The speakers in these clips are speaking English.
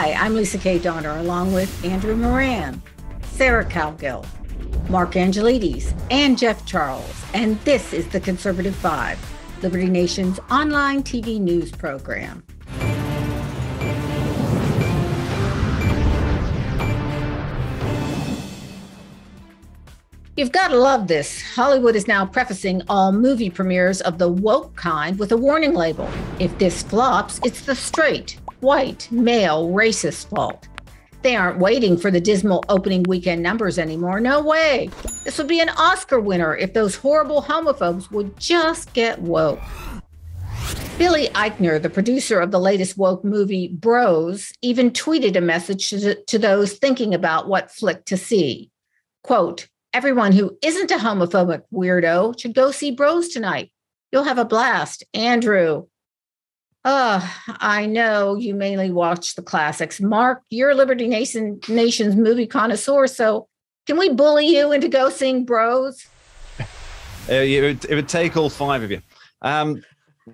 Hi, I'm Lisa K. Donner, along with Andrew Moran, Sarah Cowgill, Mark Angelides, and Jeff Charles. And this is the Conservative Five, Liberty Nation's online TV news program. You've got to love this. Hollywood is now prefacing all movie premieres of the woke kind with a warning label. If this flops, it's the straight, white, male, racist fault. They aren't waiting for the dismal opening weekend numbers anymore. No way. This would be an Oscar winner if those horrible homophobes would just get woke. Billy Eichner, the producer of the latest woke movie Bros, even tweeted a message to those thinking about what flick to see. Quote, "Everyone who isn't a homophobic weirdo should go see Bros tonight. You'll have a blast. Andrew." I know you mainly watch the classics. Mark, you're a Liberty Nation's movie connoisseur, so can we bully you into go seeing Bros? It would take all five of you.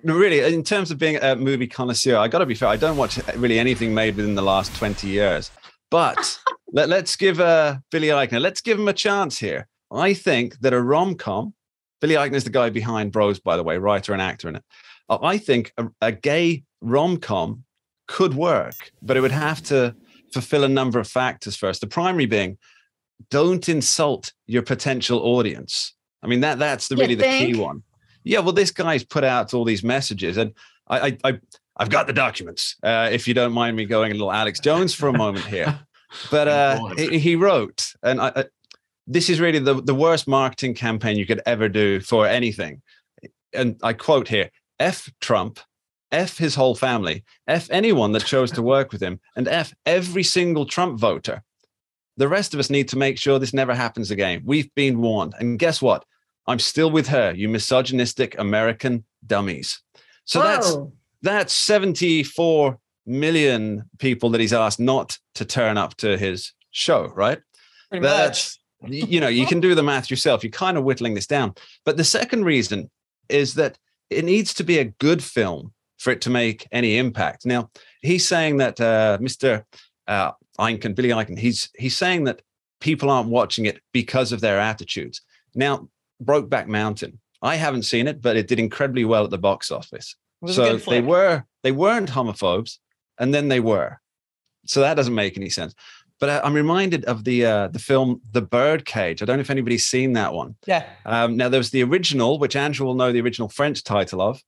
Really, in terms of being a movie connoisseur, I got to be fair, I don't watch really anything made within the last 20 years. But let's give Billy Eichner, let's give him a chance here. I think that a rom-com, Billy Eichner is the guy behind Bros, by the way, writer and actor in it. I think a gay rom-com could work, but it would have to fulfill a number of factors first. The primary being, don't insult your potential audience. I mean, that's really the key one. Yeah, well, this guy's put out all these messages, and I've got the documents, if you don't mind me going a little Alex Jones for a moment here. But he wrote, and this is really the worst marketing campaign you could ever do for anything. And I quote here, F Trump, F his whole family, F anyone that chose to work with him, and F every single Trump voter. The rest of us need to make sure this never happens again. We've been warned. And guess what? I'm still with her, you misogynistic American dummies. So that's 74 million people that he's asked not to turn up to his show, right? Pretty much. You know, you can do the math yourself. You're kind of whittling this down. But the second reason is that it needs to be a good film for it to make any impact. Now, he's saying that Mr. Eichen, Billy Eichen, he's saying that people aren't watching it because of their attitudes. Now, Brokeback Mountain, I haven't seen it, but it did incredibly well at the box office. So they weren't homophobes, and then they were. So that doesn't make any sense. But I'm reminded of the film The Birdcage. I don't know if anybody's seen that one. Yeah. Now, there's the original, which Andrew will know the original French title of.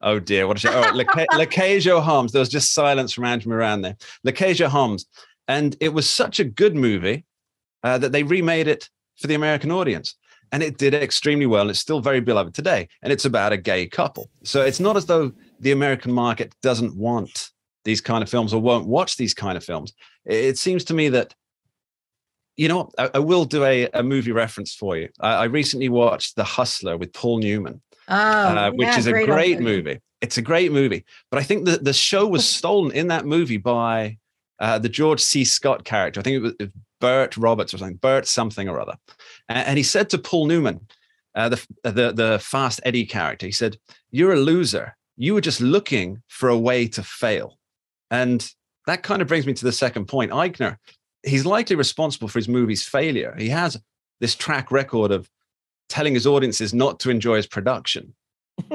Oh, dear. What is it? Oh, Le Cage aux Hommes. There was just silence from Andrew Moran there. Le Cage aux Hommes. And it was such a good movie that they remade it for the American audience. And it did extremely well. And it's still very beloved today. And it's about a gay couple. So it's not as though the American market doesn't want these kind of films or won't watch these kind of films. It seems to me that, you know, I will do a movie reference for you. I recently watched The Hustler with Paul Newman, which is a great movie. It's a great movie. But I think the show was stolen in that movie by the George C. Scott character. I think it was Burt Roberts or something, Burt something or other. And he said to Paul Newman, the Fast Eddie character, he said, "You're a loser. You were just looking for a way to fail." And that kind of brings me to the second point. Eichner, he's likely responsible for his movie's failure. He has this track record of telling his audiences not to enjoy his production.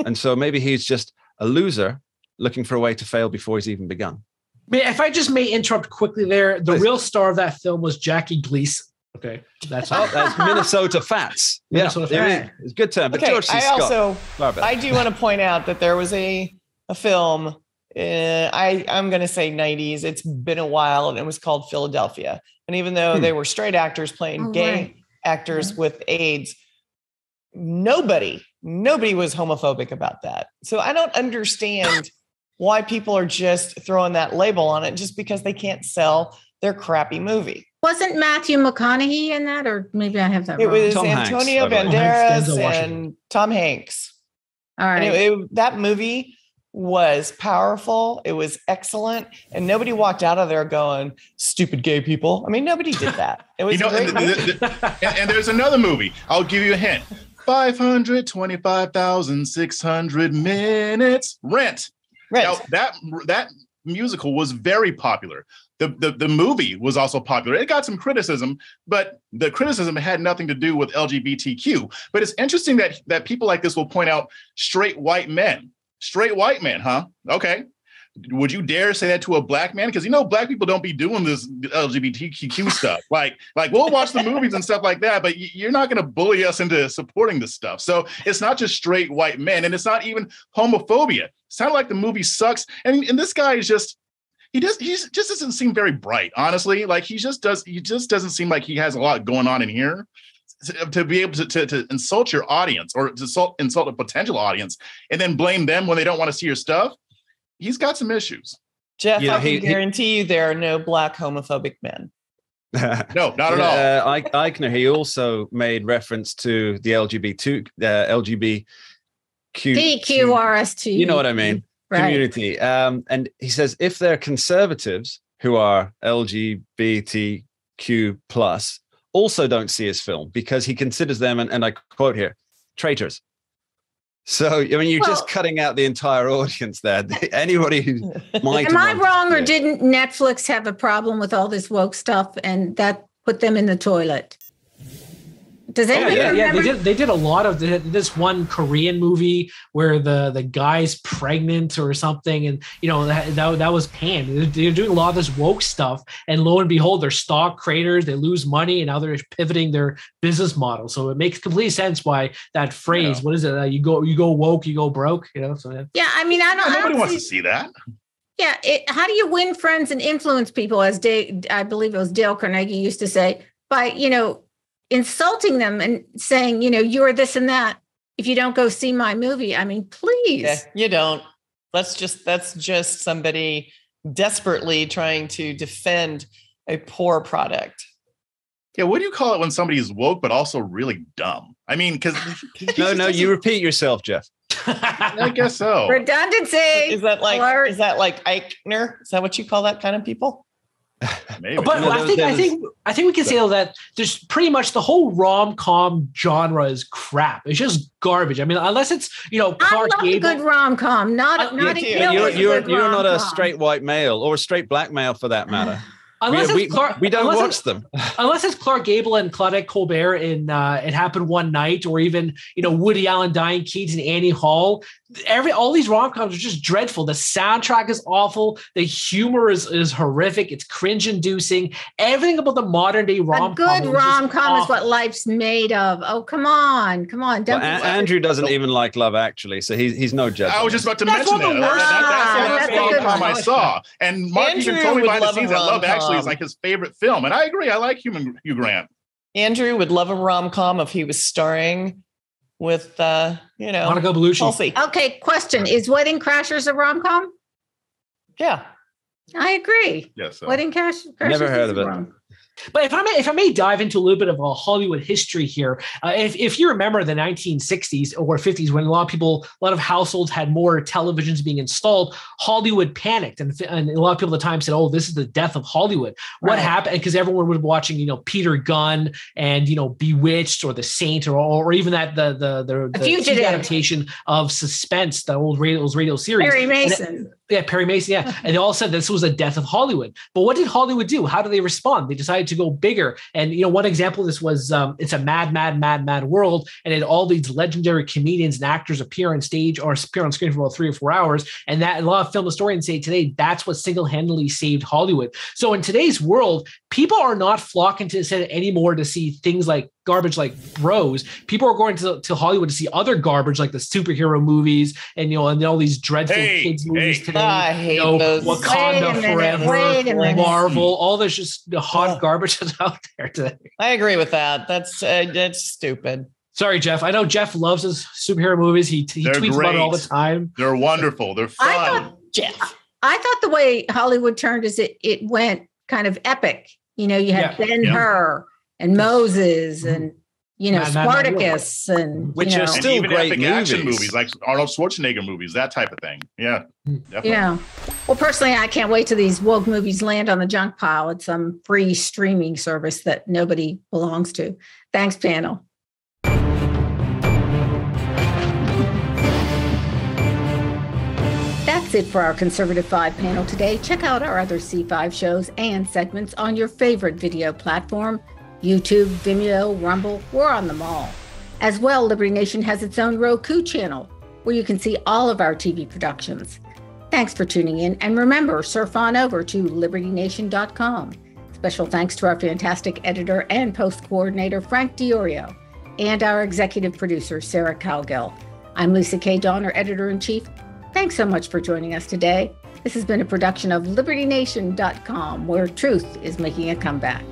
And so maybe he's just a loser looking for a way to fail before he's even begun. If I just may interrupt quickly there, the real star of that film was Jackie Gleason. Okay, that's Minnesota Fats. Minnesota Fats. It's a good term. But okay, George C. Scott. I do want to point out that there was a film. I'm going to say 90s. It's been a while, and it was called Philadelphia. And even though they were straight actors playing gay actors with AIDS, nobody was homophobic about that. So I don't understand why people are just throwing that label on it just because they can't sell their crappy movie. Wasn't Matthew McConaughey in that? Or maybe I have that wrong. It was Antonio Banderas and Tom Hanks. All right. That movie was powerful. It was excellent. And nobody walked out of there going, "Stupid gay people." I mean, nobody did that. It was great. And there's another movie. I'll give you a hint. 525,600 minutes. Rent. Now, that musical was very popular. The movie was also popular. It got some criticism, but the criticism had nothing to do with LGBTQ. But it's interesting that people like this will point out straight white men. Straight white men, huh? Okay. Would you dare say that to a black man? Because black people don't be doing this LGBTQ stuff. Like we'll watch the movies and stuff like that, but you're not going to bully us into supporting this stuff. So it's not just straight white men, and it's not even homophobia. It sounded like the movie sucks, and this guy is just he just doesn't seem very bright, honestly. Like he just doesn't seem like he has a lot going on in here to be able to insult your audience or to insult a potential audience and then blame them when they don't want to see your stuff. He's got some issues. Jeff, I can guarantee you there are no black homophobic men. No, not at all. Eichner, he also made reference to the LGBTQ. PQRST. You know what I mean? Right. Community. And he says, if they're conservatives who are LGBTQ plus also don't see his film because he considers them, and I quote here, traitors. So, I mean, you're just cutting out the entire audience there. Anybody who might. Am I wrong, or didn't Netflix have a problem with all this woke stuff and that put them in the toilet? Does anybody remember? Yeah, they did a lot of this one Korean movie where the guy's pregnant or something, and that was panned. They're doing a lot of this woke stuff, and lo and behold, they're stock craters. They lose money, and now they're pivoting their business model. So it makes complete sense why that phrase. What is it? You go woke, you go broke. So yeah, I mean, nobody wants to see that. Yeah, how do you win friends and influence people? As I believe it was Dale Carnegie used to say, by insulting them and saying, you're this and that. If you don't go see my movie, I mean, please. Yeah, you don't. That's just somebody desperately trying to defend a poor product. Yeah, what do you call it when somebody is woke but also really dumb? I mean, because no, you repeat yourself, Jeff. I guess so. Redundancy. Is that like Eichner? Is that what you call that kind of people? Maybe. But I think we can say that there's pretty much the whole rom-com genre is crap. It's just garbage. I mean, unless it's Clark Gable. A good rom-com, not you're not a straight white male or a straight black male for that matter. We don't watch them unless it's Clark Gable and Claudette Colbert in It Happened One Night, or even Woody Allen, Diane Keaton, and Annie Hall. All these rom-coms are just dreadful. The soundtrack is awful. The humor is horrific. It's cringe-inducing. Everything about the modern day rom-com. A good rom-com is what life's made of. Oh, come on. Well, Andrew doesn't even like Love Actually, so he's no judge. I was just about to mention that. That's the last rom-com I saw. And Mark even told me behind the scenes that Love Actually is like his favorite film. And I agree. I like Hugh Grant. Andrew would love a rom-com if he was starring with, Monica Bellucci. Tulsi. Okay, question. Is Wedding Crashers a rom-com? Yeah. I agree. Yes. Wedding Crashers. Never heard of it. But if I may dive into a little bit of a Hollywood history here, if you remember the 1960s or 50s, when a lot of households had more televisions being installed, Hollywood panicked, and a lot of people at the time said, "Oh, this is the death of Hollywood." What happened? Because everyone was watching, Peter Gunn and Bewitched or The Saint or even that the Fugitive adaptation of Suspense, the old radio series. Perry Mason. Perry Mason. Yeah, and they all said this was the death of Hollywood. But what did Hollywood do? How did they respond? They decided to go bigger. And one example of this was It's a Mad World, and it had all these legendary comedians and actors appear on stage or appear on screen for about 3 or 4 hours. And that a lot of film historians say today that's what single-handedly saved Hollywood. So in today's world, people are not flocking to the set anymore to see things like garbage like Bros. People are going to Hollywood to see other garbage like the superhero movies and and all these dreadful kids movies today. I hate those. Wakanda Forever, Marvel, all this just hot garbage that's out there today. I agree with that. That's stupid. Sorry, Jeff. I know Jeff loves his superhero movies. He tweets about it all the time. They're wonderful. They're fun. I thought the way Hollywood turned is it went kind of epic. You had Ben-Hur and Moses and Spartacus and which are still even great epic movies. Action movies like Arnold Schwarzenegger movies, that type of thing. Yeah, definitely. Yeah. Well, personally, I can't wait till these woke movies land on the junk pile at some free streaming service that nobody belongs to. Thanks, panel. That's it for our Conservative 5 panel today. Check out our other C5 shows and segments on your favorite video platform, YouTube, Vimeo, Rumble, we're on them all. As well, Liberty Nation has its own Roku channel, where you can see all of our TV productions. Thanks for tuning in, and remember, surf on over to libertynation.com. Special thanks to our fantastic editor and post coordinator, Frank Diorio, and our executive producer, Sarah Cowgill. I'm Lisa K. Donner, editor-in-chief. Thanks so much for joining us today. This has been a production of libertynation.com, where truth is making a comeback.